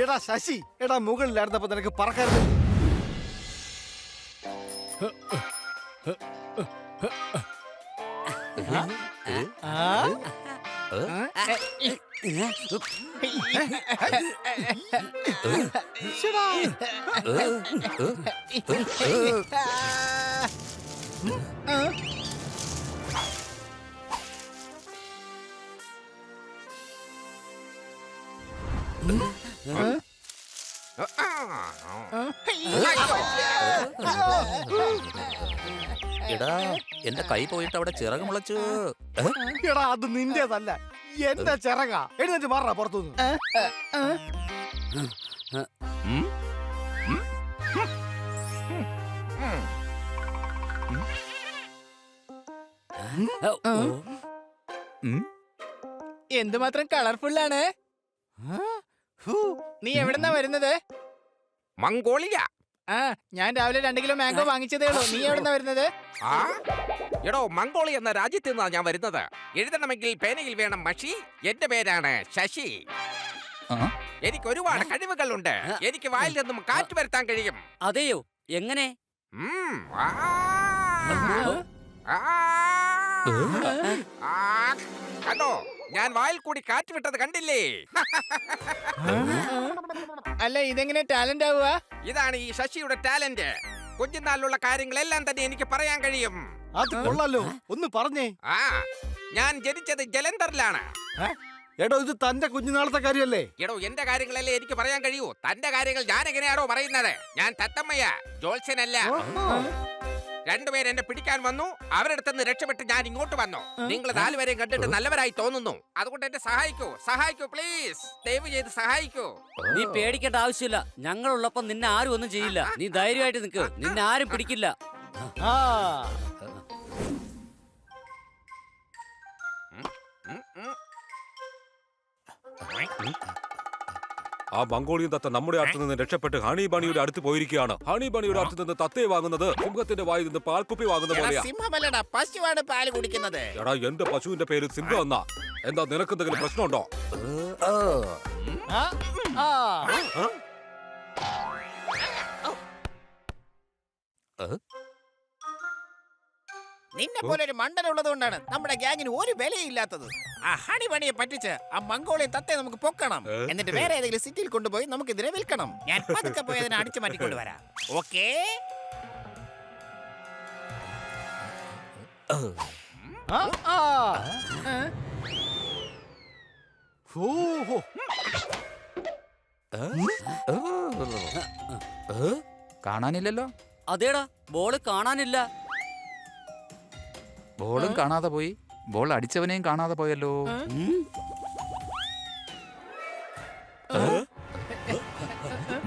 എടാ ശശി, എടാ മുകളിലായിരുന്നപ്പോ നിനക്ക് പറക്കായിരുന്നു. എടാ എന്റെ കൈ പോയിട്ട് അവിടെ ചിറക് മുളച്ചു. എടാ അത് നിന്റേതല്ല, എന്റെ ചിറക. എഴുന്നേറ്റ് മാറാ പുറത്തുനിന്ന്. എന്തുമാത്രം കളർഫുള്ളാണ്. നീ എവിടെന്നാ വരുന്നത്? മംഗോളിയ. ഞാൻ രാവിലെ 2 കിലോ മാംഗോ വാങ്ങിച്ചതേ ഉള്ളൂ. നീ എവിടെന്നാ വരുന്നത്? എടോ, മംഗോളിയ എന്ന രാജ്യത്ത് നിന്നാണ് ഞാൻ വരുന്നത്. എഴുതണമെങ്കിൽ പേനയിൽ വേണം മഷി. എന്റെ പേരാണ് ശശി. എനിക്ക് ഒരുപാട് കഴിവുകളുണ്ട്. എനിക്ക് വായിൽ നിന്നും കാറ്റ് വരുത്താൻ കഴിയും. അതെയോ? എങ്ങനെ? കണ്ടോ, ഞാൻ വായിൽ കൂടി കാറ്റ് വിട്ടത് കണ്ടില്ലേ? അല്ല, ഇതെങ്ങനെ ടാലന്റ് ആവുക? ഇതാണ് ഈ ശശിയുടെ ടാലന്റ്. കുഞ്ഞുനാളിലുള്ള കാര്യങ്ങളെല്ലാം തന്നെ എനിക്ക് പറയാൻ കഴിയും. അത് കൊള്ളാലോ, ഒന്ന് പറഞ്ഞേ. ഞാൻ ജനിച്ചത് ജലന്ധറിലാണ്. എടോ, ഇത് തന്റെ കുഞ്ഞുനാളത്തെ കാര്യല്ലേ? എടോ, എന്റെ കാര്യങ്ങളല്ലേ എനിക്ക് പറയാൻ കഴിയൂ. തന്റെ കാര്യങ്ങൾ ഞാൻ എങ്ങനെയാണോ പറയുന്നത്? ഞാൻ തത്തമ്മയ, ജോത്സ്യനല്ല. 2 പേര് എന്നെ പിടിക്കാൻ വന്നു. അവരെടുത്തുനിന്ന് രക്ഷപ്പെട്ട് ഞാൻ ഇങ്ങോട്ട് വന്നു. നിങ്ങൾ 4 പേരെയും കണ്ടിട്ട് നല്ലവരായി തോന്നുന്നു. അതുകൊണ്ട് എന്നെ സഹായിക്കൂ പ്ലീസ്. ദയവ് ചെയ്ത് സഹായിക്കൂ. നീ പേടിക്കേണ്ട ആവശ്യമില്ല. ഞങ്ങളുള്ളപ്പോ നിന്നെ ആരും ഒന്നും ചെയ്യില്ല. നീ ധൈര്യമായിട്ട് നിൽക്ക്. നിന്നെ ആരും പിടിക്കില്ല. ആ മംഗോളിയൻ തത്ത നമ്മുടെ അടുത്ത് നിന്ന് രക്ഷപ്പെട്ട് ഹണി ബണിയുടെ അടുത്ത് പോയിരിക്കുകയാണ്. ഹണി ബണിയുടെ അടുത്ത് നിന്ന് തത്തയെ വാങ്ങുന്നത് സിംഹത്തിന്റെ വായിൽ നിന്ന് പാൽക്കുപ്പി വാങ്ങുന്ന പോലെയാ. സിംഹമല്ലടാ, പശുവാണ് പാല് കുടിക്കുന്നത്. എടാ, എന്റെ പശുവിന്റെ പേര് സിംഹം എന്നാ. എന്താ, നിനക്ക് എന്തെങ്കിലും പ്രശ്നമുണ്ടോ? നിന്നെ പോലെ ഒരു മണ്ടനുള്ളത് കൊണ്ടാണ് നമ്മുടെ ഗ്യാങ്ങിന് ഒരു വിലയില്ലാത്തത്. ആ ഹണി ബണിയെ പറ്റിച്ച് ആ മംഗോളിയൻ തത്തയെ നമുക്ക് പൊക്കണം. എന്നിട്ട് വേറെ ഏതെങ്കിലും സിറ്റിയിൽ കൊണ്ടുപോയി നമുക്ക് ഇതിനെ വിൽക്കണം. ഞാൻ പതുക്കെ പോയി അതിനെ അടിച്ചു മാറ്റിക്കൊണ്ട് വരാം. ഓക്കേ? കാണാനില്ലല്ലോ. അതേടാ, ബോള് കാണാനില്ല. ബോളും കാണാതെ പോയി. ബോൾ അടിച്ചവനെയും കാണാതെ പോയല്ലോ.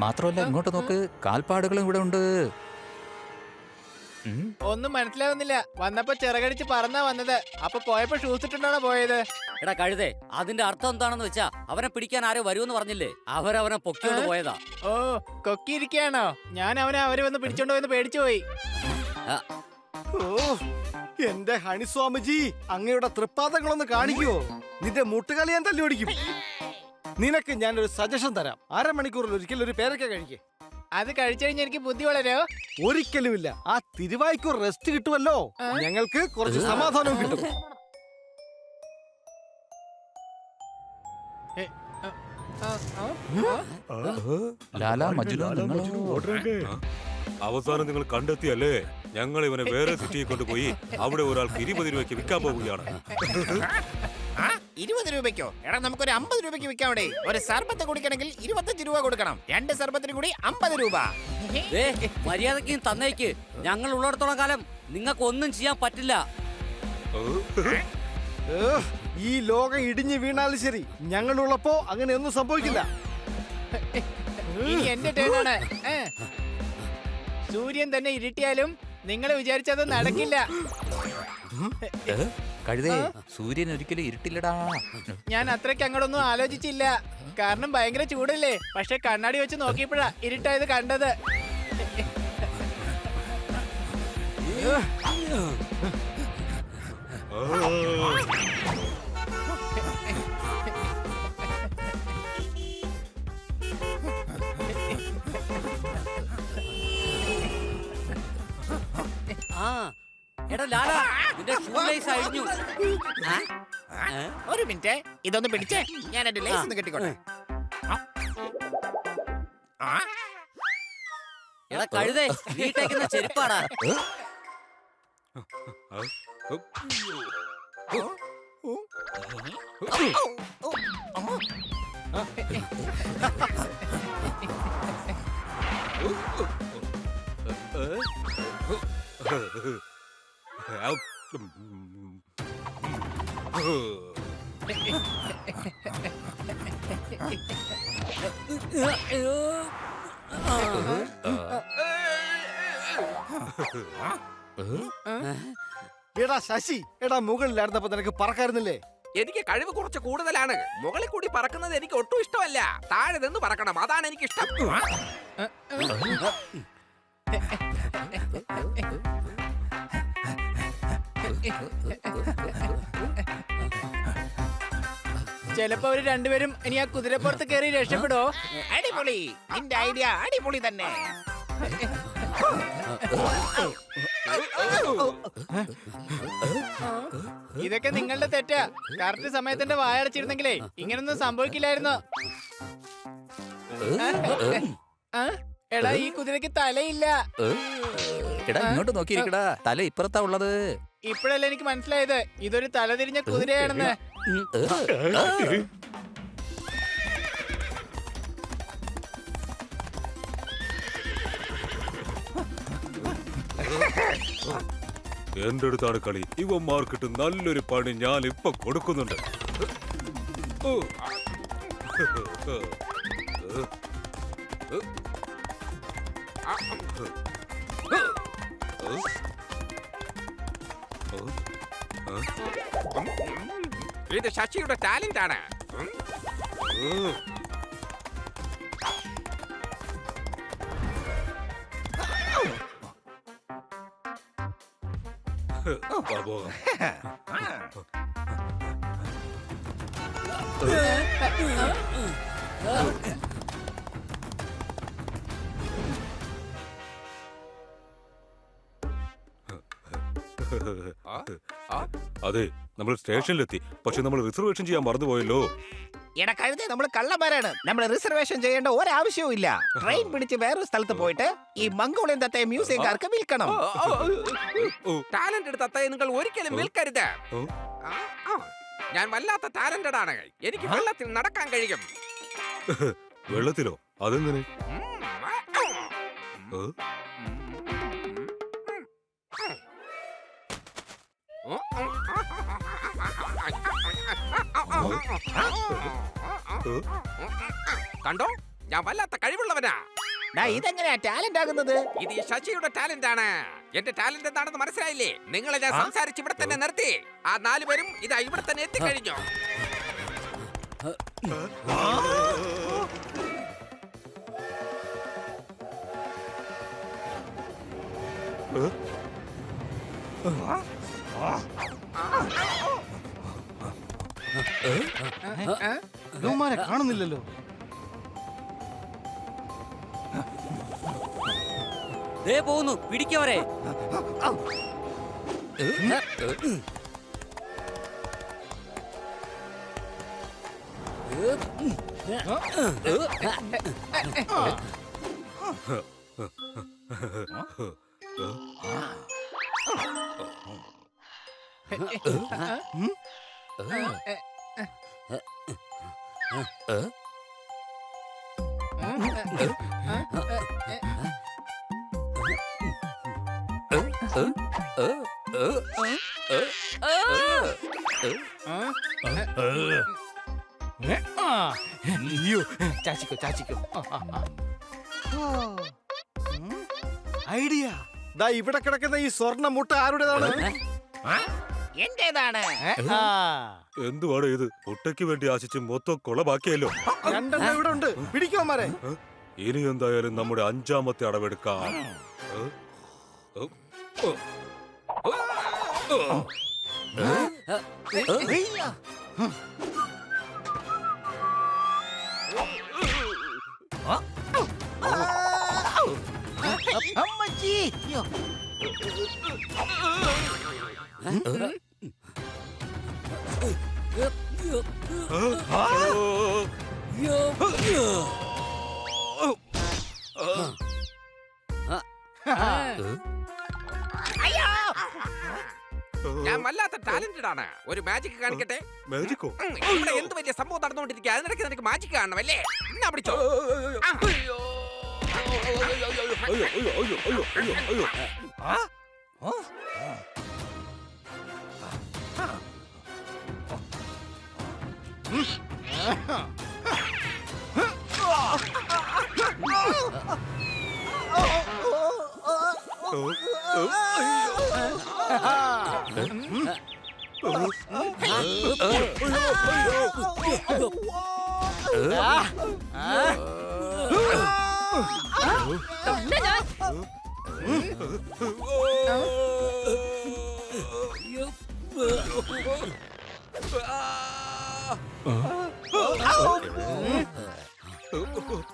മാത്രമല്ല, ഇങ്ങോട്ട് നോക്ക്, കാൽപ്പാടുകളും ഇവിടെ ഉണ്ട്. ഒന്നും മനസ്സിലാവുന്നില്ല. വന്നപ്പോ ചിറകടിച്ച് പറന്നാ വന്നത്. അപ്പൊ പോയപ്പോ ഷൂസ് ഇട്ടുണ്ടാണോ പോയത്? എടാ കഴുതേ, അതിന്റെ അർത്ഥം എന്താണെന്ന് വെച്ചാ അവനെ പിടിക്കാൻ ആരോ വരുമെന്ന് പറഞ്ഞില്ലേ? അവരവനെ പൊക്കിയോണ്ട് പോയതാ. ഓ, കൊക്കിയിരിക്കാണോ? ഞാൻ അവര് വന്ന് പിടിച്ചോണ്ട് പോയെന്ന് പേടിച്ചു പോയി. എന്റെ ഹണിസ്വാമിജി, അങ്ങയുടെ തൃപ്പാദങ്ങളൊന്ന് കാണിക്കുവോ? നിന്റെ മുട്ടുകളി ഞാൻ തല്ലി ഓടിക്കും. നിനക്ക് ഞാനൊരു സജഷൻ തരാം. 1/2 മണിക്കൂറിൽ ഒരിക്കലും ഒരു പേരക്ക കഴിക്കേ. അത് കഴിച്ചു കഴിഞ്ഞാൽ എനിക്ക് ബുദ്ധി വളരോ? ഒരിക്കലുമില്ല. ആ തിരുവായ്ക്കൂർ റെസ്റ്റ് കിട്ടുമല്ലോ, ഞങ്ങൾക്ക് കുറച്ച് സമാധാനവും കിട്ടും. അവസാനം നിങ്ങൾ കണ്ടെത്തിയല്ലേ? ഞങ്ങൾ ഇവനെ വേറെ സിറ്റിയിൽ കൊണ്ടുപോയി അവിടെ ഒരാൾക്ക് 20 രൂപയ്ക്ക് വിൽക്കാൻ പോവുകയാണ്. 20 രൂപയ്ക്കോ? എടാ, നമുക്കൊരു 50 രൂപയ്ക്ക് വിൽക്കാവിടെ. ഒരു സർബത്ത് കുടിക്കണമെങ്കിൽ 25 രൂപ കൊടുക്കണം. 2 സർബത്തിന് കൂടി 50 രൂപ. മര്യാദയ്ക്ക് തന്നേക്ക്. ഞങ്ങൾ ഉള്ളിടത്തോളം കാലം നിങ്ങൾക്ക് ഒന്നും ചെയ്യാൻ പറ്റില്ല. ഈ ലോകം ഇടിഞ്ഞു വീണാലും ശരി, ഞങ്ങളുള്ളപ്പോ അങ്ങനെയൊന്നും സംഭവിക്കില്ല. ഇനി എന്റെ ടേണാണ്. സൂര്യൻ തന്നെ ഇരുട്ടിയാലും നിങ്ങൾ വിചാരിച്ചത് നടക്കില്ല. കഴുതേ, സൂര്യൻ ഒരിക്കലും ഇരുട്ടില്ലടാ. ഞാൻ അത്രയ്ക്ക് അങ്ങോട്ടൊന്നും ആലോചിച്ചില്ല. കാരണം ഭയങ്കര ചൂടല്ലേ. പക്ഷെ കണ്ണാടി വെച്ച് നോക്കിയപ്പോഴാ ഇരുട്ടായത് കണ്ടത്. ആ എടാ ലാലാ, നിന്റെ ഷൂ ലൈസ് അഴിഞ്ഞു. ഒരു മിനിറ്റ്, ഇതൊന്ന് പിടിച്ചേ. ഞാൻ എന്റെ ലേസ് ഒന്ന് കെട്ടിക്കോട്ടെ. എടാ കഴുതേ, വീട്ടേക്കുന്ന ചെരുപ്പാടാ. എടാ ശശി, എടാ മുകളിലായിരുന്നപ്പോ നിനക്ക് പറക്കായിരുന്നില്ലേ? എനിക്ക് കഴിവ് കുറച്ച് കൂടുതലാണ്. മുകളിൽ കൂടി പറക്കുന്നത് എനിക്ക് ഒട്ടും ഇഷ്ടമല്ല. താഴെ നിന്ന് പറക്കണം, അതാണ് എനിക്ക് ഇഷ്ടം. ചിലപ്പോ അവര് രണ്ടുപേരും ഇനി ആ കുതിരപ്പുറത്ത് കയറി രക്ഷപ്പെടോ? അടിപൊളി, നിന്റെ ഐഡിയ അടിപൊളി തന്നെ. ഇതൊക്കെ നിങ്ങളുടെ തെറ്റാ. കറക്റ്റ് സമയത്തിന്റെ വായടച്ചിരുന്നെങ്കിലേ ഇങ്ങനൊന്നും സംഭവിക്കില്ലായിരുന്നു. ആ? എടാ, ഈ കുതിരക്ക് തലയില്ല. എടാ ഇങ്ങോട്ട് നോക്കിയിരിക്കടാ, തല ഇപ്പുറത്താ ഉള്ളത്. ഇപ്പോഴല്ലേ എനിക്ക് മനസ്സിലായത് ഇതൊരു തലതിരിഞ്ഞ കുതിരയാണെന്ന്. എന്റെ അടുത്താണ് കളി. ഇവന്മാർക്കിട്ട് നല്ലൊരു പണി ഞാൻ ഇപ്പൊ കൊടുക്കുന്നുണ്ട്. ഇത് ശശിയുടെ ടാലന്റ് ആണ്. ബാബോ, അതെ, നമ്മൾ സ്റ്റേഷനിലെത്തി. പക്ഷെ നമ്മൾ റിസർവേഷൻ ചെയ്യാൻ മറന്നുപോയല്ലോ. എടാ കഴുതേ, നമ്മൾ കള്ളന്മാരാണ്. നമ്മൾ റിസർവേഷൻ ചെയ്യേണ്ട ഒരാവശ്യവും ഇല്ല. ട്രെയിൻ പിടിച്ച് വേറൊരു സ്ഥലത്ത് പോയിട്ട് ഈ മംഗോളിയൻ തത്തയെ മ്യൂസിയംകാർക്ക് വിൽക്കണം. ടാലന്റഡ് തത്തയെ നിങ്ങൾ ഒരിക്കലും വിൽക്കരുത്. ഞാൻ വല്ലാത്ത ടാലന്റഡ് ആണ്. എനിക്ക് വെള്ളത്തിൽ നടക്കാൻ കഴിയും. വെള്ളത്തിലോ? അതെങ്ങനെ? കണ്ടോ, ഞാൻ വല്ലാത്ത കഴിവുള്ളവനാ. ഇതെങ്ങനെയാ ടാലന്റ് ആകുന്നത്? ഇത് ഈ ശശിയുടെ ടാലന്റ് ആണ്. എന്റെ ടാലന്റ് എന്താണെന്ന് മനസ്സിലായില്ലേ? നിങ്ങളെ ഞാൻ സംസാരിച്ച് ഇവിടെ തന്നെ നിർത്തി. ആ 4 പേരും ഇതാ ഇവിടെ തന്നെ എത്തിക്കഴിഞ്ഞു. രോമാനെ കാണുന്നില്ലല്ലോ. ദേ പോകുന്നു, പിടിക്കവരെ. ചാച്ചിക്കോ ചാച്ചിക്കോ. ഐഡിയ. ദാ ഇവിടെ കിടക്കുന്ന ഈ സ്വർണ്ണ മുട്ട ആരുടേതാണ്? എന്റേതാണ്. ആ, എന്തുവാണ് ഇത്? മുട്ടയ്ക്ക് വേണ്ടി ആശിച്ച് മൊത്തം കൊളബാക്കിയല്ലോ. രണ്ടെണ്ണം ഇവിടെ ഉണ്ട്. പിടിക്കോമാരെ. ഇനി എന്തായാലും നമ്മുടെ അഞ്ചാമത്തെ അടവെടുക്കാം. അമ്മച്ചി. യ്യോ. ഞാൻ വല്ലാത്ത ടാലന്റഡ് ആണ്. ഒരു മാജിക് കാണിക്കട്ടെ. മാജിക്കോ? ഇവിടെ എന്ത് വലിയ സംഭവം നടന്നുകൊണ്ടിരിക്കുക. അതിനിടയ്ക്ക് നിനക്ക് മാജിക് കാണണം അല്ലേ? എന്നാ പിടിച്ചോ. ആ.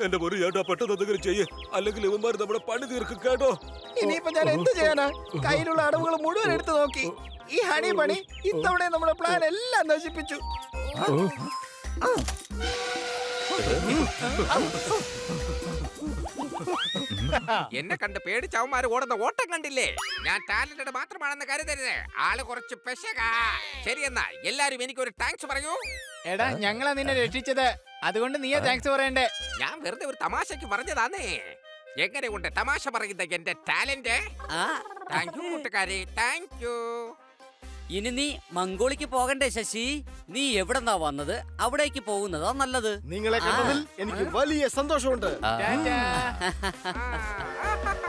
എന്റെ ഒരു ചേട്ടാ പെട്ടെന്ന് എന്തെങ്കിലും ചെയ്യേ, അല്ലെങ്കിൽ ഇവന്മാർ നമ്മുടെ പണി തീർക്കും കേട്ടോ. ഇനിയിപ്പോ ഞാൻ എന്ത് ചെയ്യാനാ? കയ്യിലുള്ള അടവുകൾ മുഴുവൻ എടുത്തു നോക്കി. ഈ ഹണി പണി ഇത്തവണ നമ്മുടെ പ്ലാൻ എല്ലാം നശിപ്പിച്ചു. എന്നെ കണ്ട് പേടിച്ചവന്മാര് ഓടുന്ന ഓട്ടം കണ്ടില്ലേ? ഞാൻ ടാലന്റഡ് മാത്രമാണെന്ന് കരുതരുത്. ആള് കുറച്ച് പെശകാ. ശരിയെന്നാ എല്ലാരും എനിക്കൊരു താങ്ക്സ് പറയൂ. എടാ ഞങ്ങളാ നിന്നെ രക്ഷിച്ചത്, അതുകൊണ്ട് നീയാ താങ്ക്സ് പറയണ്ടേ. ഞാൻ വെറുതെ ഒരു തമാശക്ക് പറഞ്ഞതാന്നേ. എങ്ങനെ കൊണ്ട് തമാശ പറയുന്ന എന്റെ ടാലന്റ്? താങ്ക് യു കൂട്ടുകാരെ, താങ്ക് യു. ഇനി നീ മംഗോളിക്ക് പോകണ്ടേ ശശി? നീ എവിടെന്നാ വന്നത് അവിടേക്ക് പോകുന്നതാ നല്ലത്. നിങ്ങളെ കണ്ടതിൽ എനിക്ക് വലിയ സന്തോഷമുണ്ട്. ടാറ്റാ. ആ.